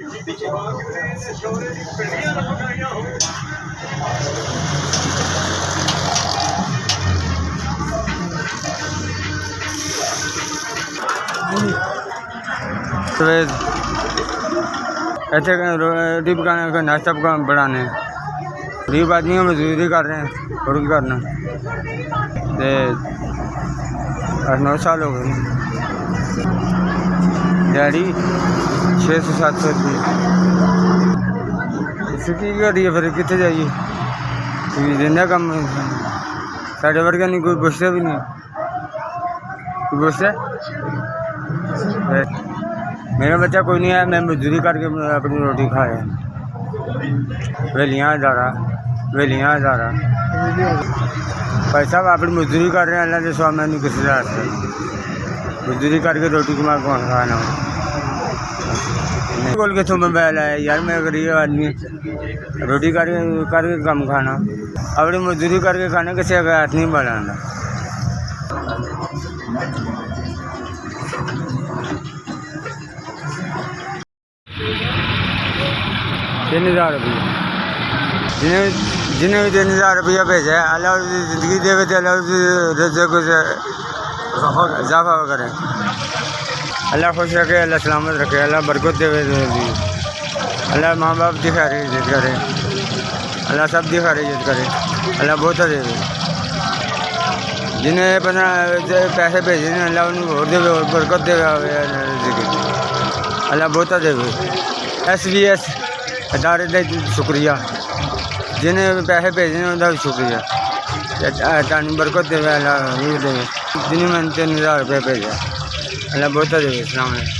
ऐसे रोटी पकाने का नाश्ता बनाने गरीब आदमी मजदूरी कर रहे हैं और क्या करना। 8-9 साल हो गए दिहाड़ी 600-700 रुपये की करिए फिर कितने जाइए जिन्ना कम साढ़े वर्ग नहीं कोई पुछता भी नहीं कोई पुछता। मेरा बच्चा कोई नहीं है, मैं मजदूरी करके अपनी रोटी खाया वेलियाँ जा रहा भाई साहब अपनी मजदूरी कर रहे हैं। अल्लाह के स्वामी नहीं किसी रास्ते मजदूरी करके रोटी कमा कौन खाना बोल के तुम्हें बैला है यार। मैं गरीब आदमी रोटी करके कम खाना अपनी मजदूरी करके खाना किसी का हाथ नहीं बढ़ाना। 3000 रुपये जिन्हें भी 3000 रुपया भेजा है अल्लाह उसकी ज़िंदगी देवे तो अल्लाह उसकी रिज़्क़ से इजाफा करे। अल्लाह खुश रखे, अल्लाह सलामत रखे, अल्लाह बरकत देवे, अल्लाह माँ बाप की खैर इज्जत करे, अल्लाह सब की खैर इज्जत करे, अल्लाह बहुत देवे। जिन्हें अपना पैसे भेजे अल्लाह उन्हें और देवे और बरकत देवे, अल्लाह बहुत देवे। SVS अदारे का शुक्रिया जिन्हें पैसे भेजे उनका भी शुक्रिया। तुम बरकत देवे, अल्लाह देवे। जिन्हें मैंने 3000 रुपये भेजा अल्लाह बहुत देवे। अस्सलाम वालेकुम।